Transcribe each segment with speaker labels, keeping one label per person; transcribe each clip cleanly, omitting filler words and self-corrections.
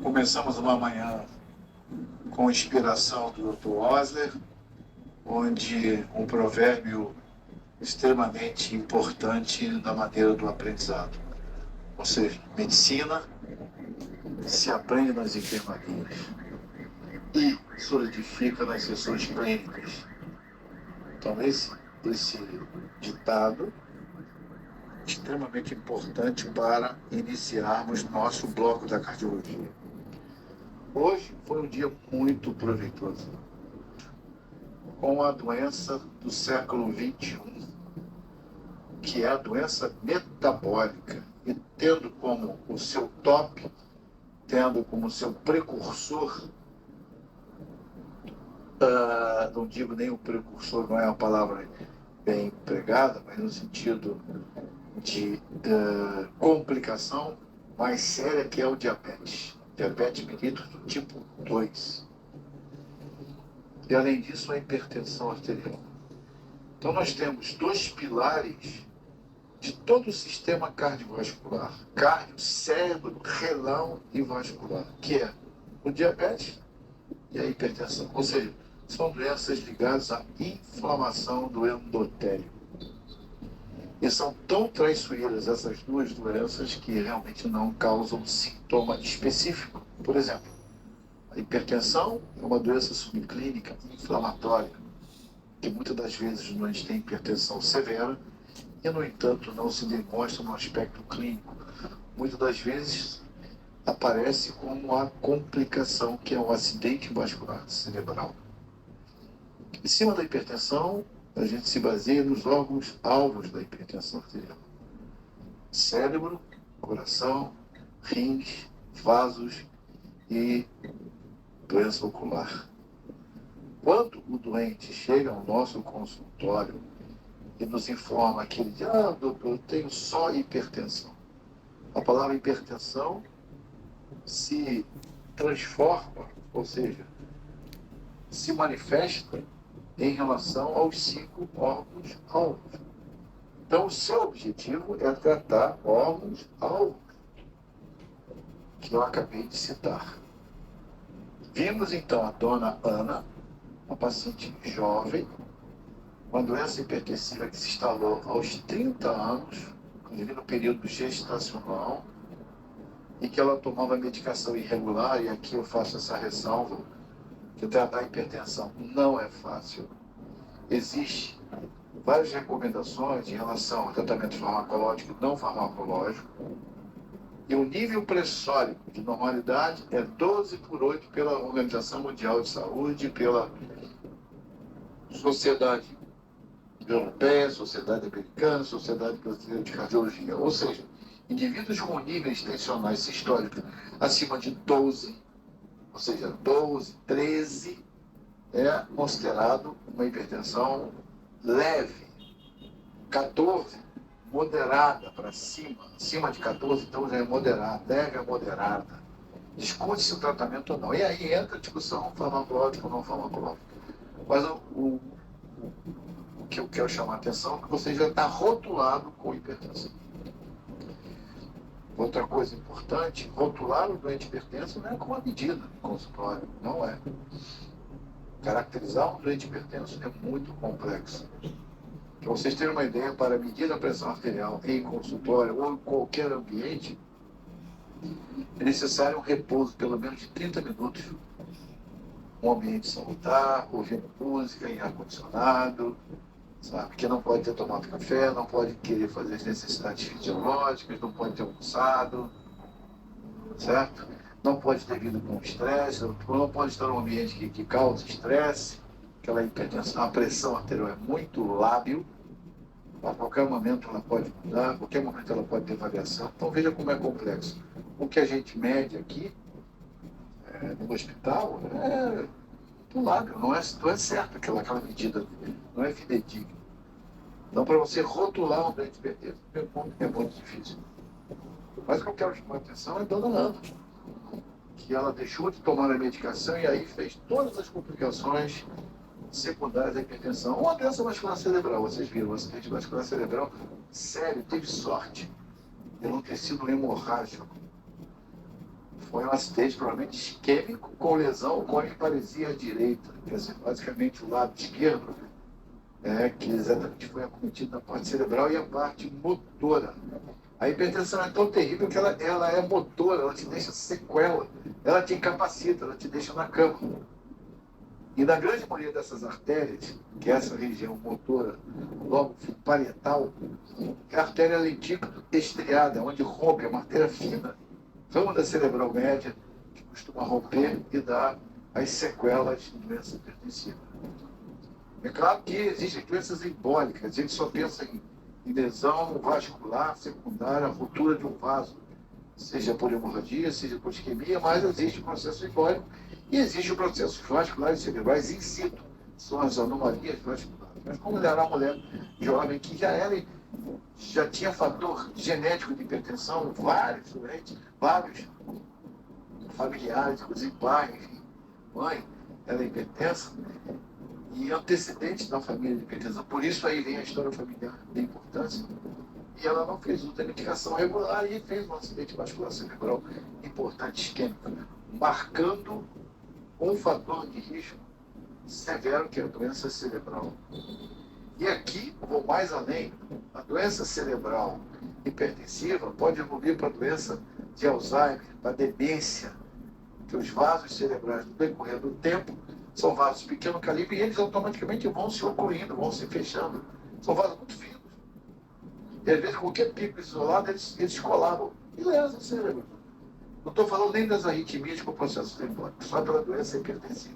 Speaker 1: Começamos uma manhã com inspiração do Dr. Osler, onde um provérbio extremamente importante na maneira do aprendizado. Ou seja, medicina se aprende nas enfermarias e solidifica nas sessões clínicas. Então, esse ditado é extremamente importante para iniciarmos nosso bloco da cardiologia. Hoje foi um dia muito proveitoso, com a doença do século XXI, que é a doença metabólica, e tendo como o seu top, tendo como seu precursor, não digo nem o precursor, não é uma palavra bem empregada, mas no sentido de complicação mais séria, que é o diabetes. Diabetes mellitus do tipo 2. E, além disso, a hipertensão arterial. Então, nós temos dois pilares de todo o sistema cardiovascular: cardio, cérebro, renal e vascular, que é o diabetes e a hipertensão. Ou seja, são doenças ligadas à inflamação do endotélio. E são tão traiçoeiras essas duas doenças que realmente não causam sintoma específico. Por exemplo, a hipertensão é uma doença subclínica inflamatória, que muitas das vezes o doente tem hipertensão severa e, no entanto, não se demonstra no aspecto clínico. Muitas das vezes aparece como a complicação, que é um acidente vascular cerebral. Em cima da hipertensão, a gente se baseia nos órgãos alvos da hipertensão arterial: cérebro, coração, rins, vasos e doença ocular. Quando o doente chega ao nosso consultório e nos informa que ele diz: doutor, eu tenho só hipertensão. A palavra hipertensão se transforma, ou seja, se manifesta em relação aos 5 órgãos-alvos. Então, o seu objetivo é tratar órgãos-alvos, que eu acabei de citar. Vimos, então, a dona Ana, uma paciente jovem, uma doença hipertensiva que se instalou aos 30 anos, inclusive no período gestacional, e que ela tomava medicação irregular, e aqui eu faço essa ressalva, que tratar a hipertensão não é fácil. Existem várias recomendações em relação ao tratamento farmacológico e não farmacológico, e o nível pressórico de normalidade é 12/8 pela Organização Mundial de Saúde, pela Sociedade Europeia, Sociedade Americana, Sociedade Brasileira de Cardiologia. Ou seja, indivíduos com níveis tensionais sistólicos acima de 12, ou seja, 12, 13, é considerado uma hipertensão leve. 14, moderada para cima. Acima de 14, então, já é moderada. Leve é moderada. Discute se o tratamento ou não. E aí entra a discussão farmacológica ou não farmacológica. Mas o que eu quero chamar a atenção é que você já está rotulado com hipertensão. Outra coisa importante: rotular o doente hipertenso não é com uma medida no consultório, não é. Caracterizar um doente hipertenso é muito complexo. Para vocês terem uma ideia, para medir a pressão arterial em consultório ou em qualquer ambiente, é necessário um repouso pelo menos de 30 minutos. Um ambiente salutar, ouvindo música em ar-condicionado, sabe? Que não pode ter tomado café, não pode querer fazer as necessidades fisiológicas, não pode ter almoçado, certo? Não pode ter vindo com estresse, não pode estar num ambiente que causa estresse. Aquela hipertensão, a pressão arterial é muito lábil, a qualquer momento ela pode mudar, a qualquer momento ela pode ter variação. Então veja como é complexo. O que a gente mede aqui no hospital é muito lábil, não é certo aquela medida, não é fidedigna. Então, para você rotular um doente hipertenso é muito difícil. Mas o que eu quero chamar a atenção é a dona Ana, que ela deixou de tomar a medicação e aí fez todas as complicações secundárias da hipertensão. Uma doença vascular cerebral, vocês viram, um acidente vascular cerebral sério, teve sorte de não ter sido hemorrágico. Foi um acidente provavelmente isquêmico com lesão com a paralisia direita, quer dizer, basicamente o lado esquerdo, que exatamente foi acometido na parte cerebral e a parte motora. A hipertensão é tão terrível que ela é motora, ela te deixa sequela, ela te incapacita, ela te deixa na cama. E na grande maioria dessas artérias, que é essa região motora, logo parietal, é a artéria lentículo estriada, onde rompe, é uma artéria fina, rama cerebral média, que costuma romper e dar as sequelas de doença hipertensiva. É claro que existem doenças embólicas, a gente só pensa em lesão vascular secundária, ruptura de um vaso, seja por hemorragia, seja por isquemia, mas existe o processo embólico e existe o processo vasculares cerebrais in situ, são as anomalias vasculares. Mas como ela era uma mulher jovem que já tinha fator genético de hipertensão, vários doentes, vários familiares, inclusive pai, enfim, mãe, ela é hipertensa, e antecedentes da família de hipertensão. Por isso aí vem a história familiar da importância. E ela não fez uso da medicação regular e fez um acidente vascular cerebral importante isquêmico, marcando um fator de risco severo que é a doença cerebral. E aqui, vou mais além, a doença cerebral hipertensiva pode evoluir para a doença de Alzheimer, para a demência, que os vasos cerebrais, no decorrer do tempo, são vasos de pequeno calibre e eles automaticamente vão se ocluindo, vão se fechando. São vasos muito finos. E às vezes qualquer pico isolado, eles colabam e lesam o cérebro. Não estou falando nem das arritmias com o processo trembólico, só pela doença hipertensiva.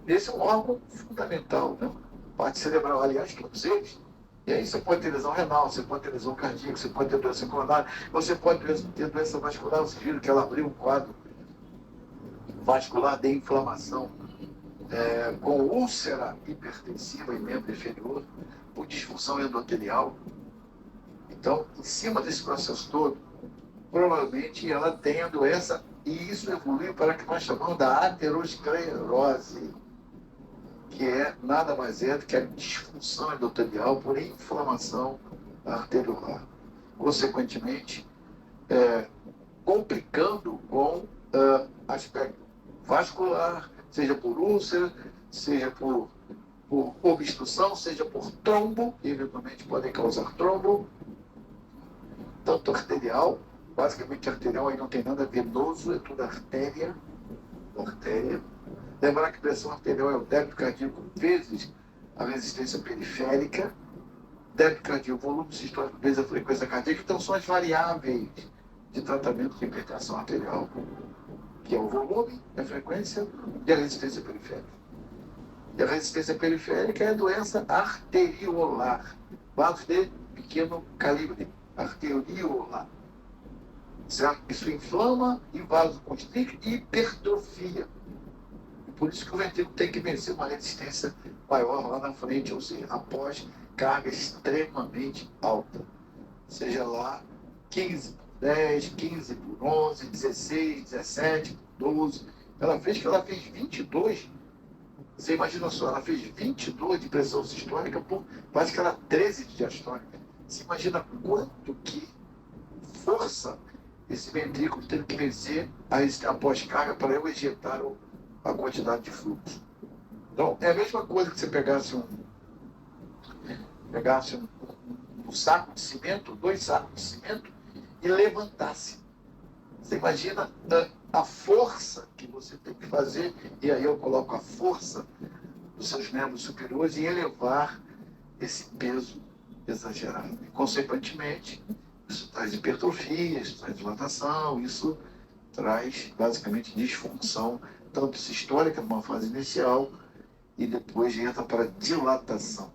Speaker 1: Esse é um órgão fundamental, né? Parte cerebral, aliás, todos eles. E aí você pode ter lesão renal, você pode ter lesão cardíaca, você pode ter doença coronária, você pode ter doença vascular. Vocês viram que ela abriu um quadro vascular de inflamação com úlcera hipertensiva em membro inferior, por disfunção endotelial. Então, em cima desse processo todo, provavelmente ela tem a doença e isso evoluiu para o que nós chamamos da aterosclerose, que nada mais é do que a disfunção endotelial por inflamação arteriolar. Consequentemente, complicando com aspecto vascular, seja por úlcera, seja por obstrução, seja por trombo, que eventualmente podem causar trombo, tanto arterial, basicamente arterial aí não tem nada venoso, é tudo artéria. Lembrar que pressão arterial é o débito cardíaco vezes a resistência periférica, débito cardíaco, volume sistólico vezes a frequência cardíaca, então são as variáveis de tratamento de hipertensão arterial, que é o volume, a frequência e a resistência periférica. E a resistência periférica é a doença arteriolar, vasos de pequeno calibre, arteriolar. Certo? Isso inflama e vasoconstricta e hipertrofia. E por isso que o ventrículo tem que vencer uma resistência maior lá na frente, ou seja, após carga extremamente alta. Seja lá 15 por 10, 15 por 11, 16, 17 por 12. Ela fez 22. Você imagina só, ela fez 22 de pressão sistólica por quase que era 13 de diastólica. Você imagina quanto que força esse ventrículo teve que vencer a pós-carga para eu ejetar a quantidade de fluxo. Então, é a mesma coisa que você pegasse um saco de cimento, 2 sacos de cimento, e levantasse. Você imagina a força que você tem que fazer, e aí eu coloco a força dos seus membros superiores em elevar esse peso exagerado. E, consequentemente, isso traz hipertrofia, isso traz dilatação, isso traz basicamente disfunção, tanto sistólica numa fase inicial, e depois entra para dilatação.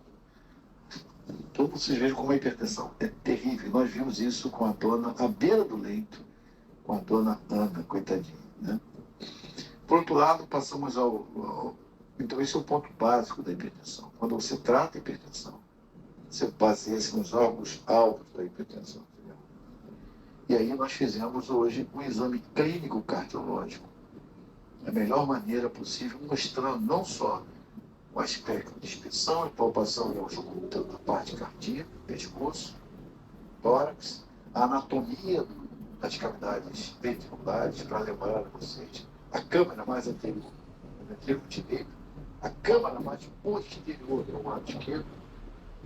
Speaker 1: Então vocês vejam como a hipertensão é terrível. Nós vimos isso com a dona à beira do leito, com a dona Ana, coitadinha. Né? Por outro lado, passamos Então esse é o ponto básico da hipertensão. Quando você trata a hipertensão, você baseia-se nos órgãos-alvos da hipertensão. E aí nós fizemos hoje um exame clínico cardiológico, da melhor maneira possível, mostrando não só o aspecto de inspeção e palpação da parte cardíaca, pescoço, tórax, a anatomia das cavidades ventriculares, para lembrar a vocês, a câmara mais anterior é o ventrículo direito, a câmara mais posterior é o lado esquerdo,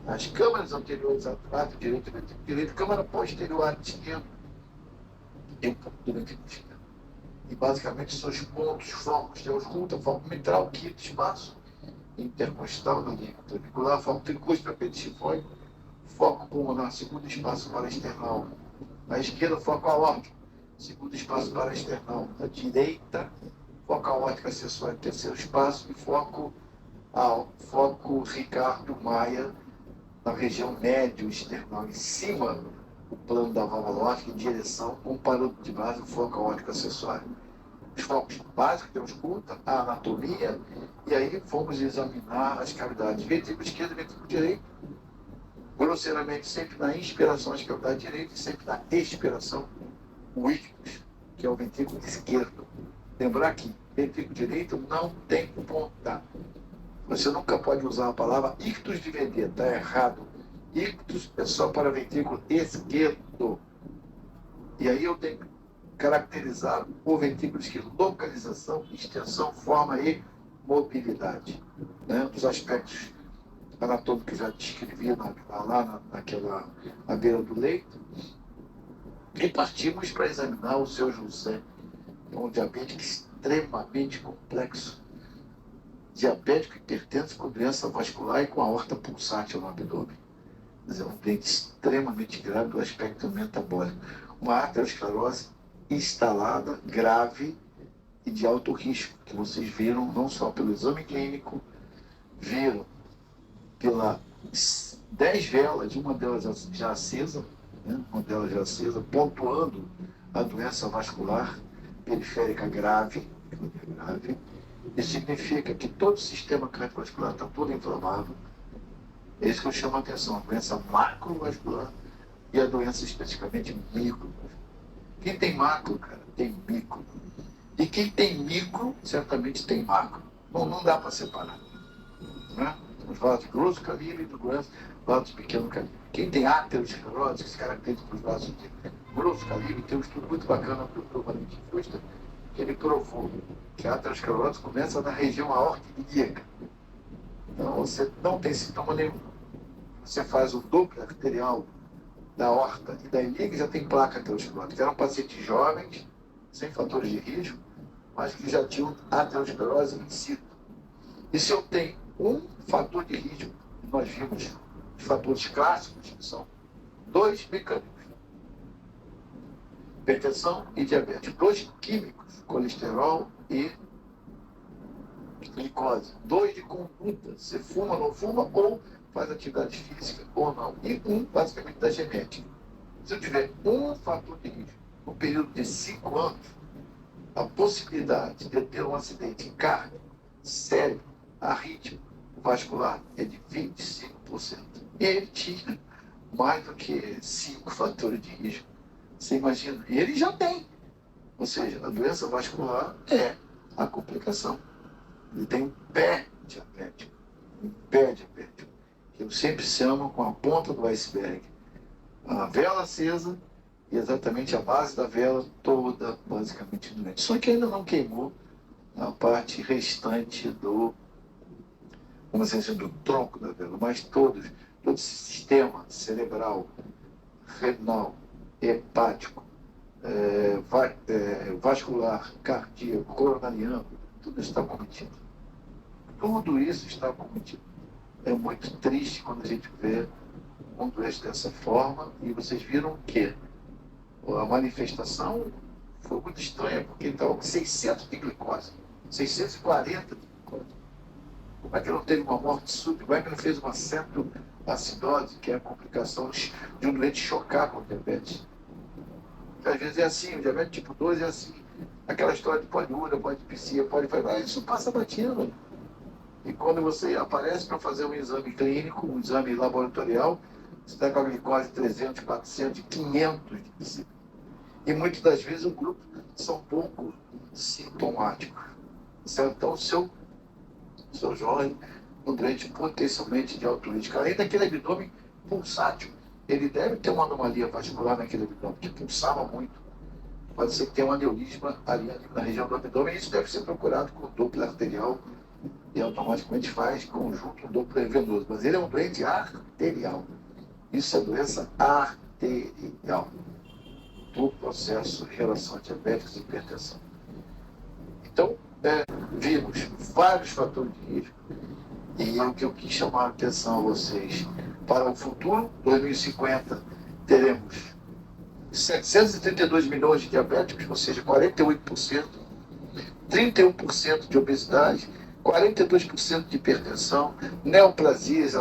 Speaker 1: as câmaras anteriores ao lado direito, ventrículo direito, câmara posterior ao lado esquerdo e um pouco do ventrículo esquerdo. E basicamente são os pontos, focos de ausculta, foco mitral, quinto espaço intercostal da linha clavicular, foco tricúspide, apendicifóide, foco pulmonar, segundo espaço para external. À esquerda, foco aórtico, segundo espaço para external. À direita, foco aórtico acessório, terceiro espaço, e foco Ricardo Maia, na região médio external, em cima do plano da válvula aórtica, em direção com o parâmetro de base, o foco aórtico acessório. Os focos básicos que eu escuto, a anatomia, e aí fomos examinar as cavidades ventrículo esquerdo e ventrículo direito, grosseiramente sempre na inspiração as cavidades direitas e sempre na expiração o ictus, que é o ventrículo esquerdo. Lembrar que ventrículo direito não tem ponta. Você nunca pode usar a palavra ictus de vender, está errado. Ictus é só para ventrículo esquerdo. E aí eu tenho que caracterizar o ventrículo esquerdo, localização, extensão, forma e mobilidade. Né? Dos aspectos anatômicos que eu já descrevi naquela à beira do leito. E partimos para examinar o seu José, que é um diabético extremamente complexo. Diabético hipertenso com doença vascular e com aorta pulsátil no abdômen. Quer dizer, um doente extremamente grave do aspecto metabólico. Uma arteriosclerose instalada, grave e de alto risco, que vocês viram não só pelo exame clínico, viram pela 10 velas, uma delas já acesa, né? Uma delas já acesa, pontuando a doença vascular periférica grave. Isso significa que todo o sistema cardiovascular está todo inflamado. É isso que eu chamo a atenção, a doença macrovascular e a doença especificamente micro. Quem tem macro, cara, tem micro. E quem tem micro, certamente tem macro. Bom, não dá para separar. Né? Os vasos de grosso calibre e do vasos de pequeno calibre. Quem tem aterosclerose, que se caracteriza por vasos de grosso calibre, tem um estudo muito bacana do Valentim Fuster, que ele provou que a aterosclerose começa na região aórtica ilíaca. Então você não tem sintoma nenhum. Você faz o Doppler arterial da aorta e da ilíaca, já tem placa aterosclerótica. Eram pacientes jovens, sem fatores de risco, mas que já tinham aterosclerose in situ. E se eu tenho um fator de risco, nós vimos os fatores clássicos, que são dois mecanismos: hipertensão e diabetes. Dois químicos, colesterol e glicose. Dois de conduta, você fuma ou não fuma, ou faz atividade física ou não. E um, basicamente, da genética. Se eu tiver um fator de risco no período de 5 anos, a possibilidade de eu ter um acidente cardíaco, cérebro, arrítmico, vascular é de 25%. E ele tinha mais do que 5 fatores de risco. Você imagina? E ele já tem. Ou seja, a doença vascular é a complicação. Ele tem um pé diabético. Um pé diabético. Que eu sempre chamo com a ponta do iceberg. A vela acesa e exatamente a base da vela toda basicamente doente. Só que ainda não queimou a parte restante do, vamos dizer assim, do tronco da vela, mas todo esse sistema cerebral, renal, hepático, vascular, cardíaco, coronariano, tudo está cometido. Tudo isso está cometido. É muito triste quando a gente vê um doente dessa forma, e vocês viram que a manifestação foi muito estranha, porque ele estava com 600 de glicose, 640 de glicose. Como é que ele não teve uma morte súbita? Como é que ele não fez uma cetoacidose, que é a complicação de um doente chocar com o diabetes? Às vezes é assim, o diabetes tipo 2 é assim. Aquela história de poliúria, polidipsia, polifaibra, isso passa batido. E quando você aparece para fazer um exame clínico, um exame laboratorial, você está com a glicose 300, 400, 500 de glicemia. E muitas das vezes o grupo são pouco sintomáticos. Certo? Então, o seu Jorge, um doente potencialmente de alto risco, além daquele abdômen pulsátil, ele deve ter uma anomalia vascular naquele abdômen, que pulsava muito. pode ser que tenha um aneurisma ali na região do abdômen, e isso deve ser procurado com Doppler arterial e automaticamente faz conjunto Doppler venoso. Mas ele é um doente arterial. Isso é doença arterial do processo em relação a diabetes e hipertensão. Então, vimos vários fatores de risco, e é o que eu quis chamar a atenção a vocês. Para o futuro, 2050, teremos 732 milhões de diabéticos, ou seja, 48%, 31% de obesidade, 42% de hipertensão, neoplasias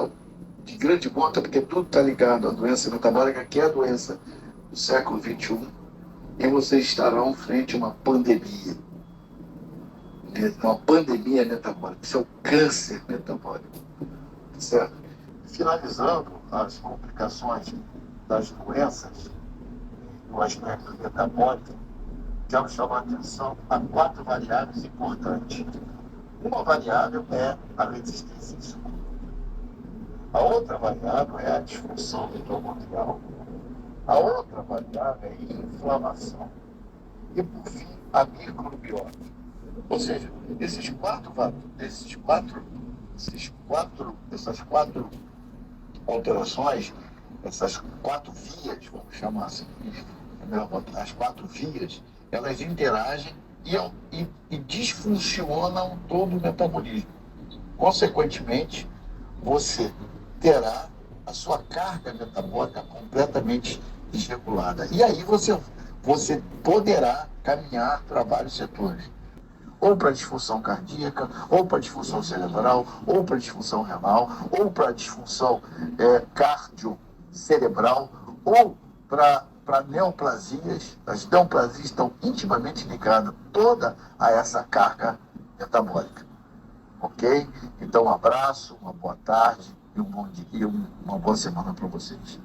Speaker 1: de grande monta, porque tudo está ligado à doença metabólica, que é a doença do século XXI, e vocês estarão frente a uma pandemia metabólica. Isso é o câncer metabólico, certo? Finalizando as complicações das doenças no aspecto metabólico, quero chamar a atenção a 4 variáveis importantes. Uma variável é a resistência à insulina. A outra variável é a disfunção mitocondrial. A outra variável é a inflamação. E, por fim, a microbiota. Ou seja, essas quatro alterações, essas 4 vias, vamos chamar assim, as 4 vias, elas interagem e disfuncionam todo o metabolismo. Consequentemente, você terá a sua carga metabólica completamente desregulada. E aí você poderá caminhar para vários setores. Ou para disfunção cardíaca, ou para disfunção cerebral, ou para disfunção renal, ou para disfunção cardiocerebral, ou para neoplasias. As neoplasias estão intimamente ligadas toda a essa carga metabólica. Ok? Então, um abraço, uma boa tarde e uma boa semana para vocês.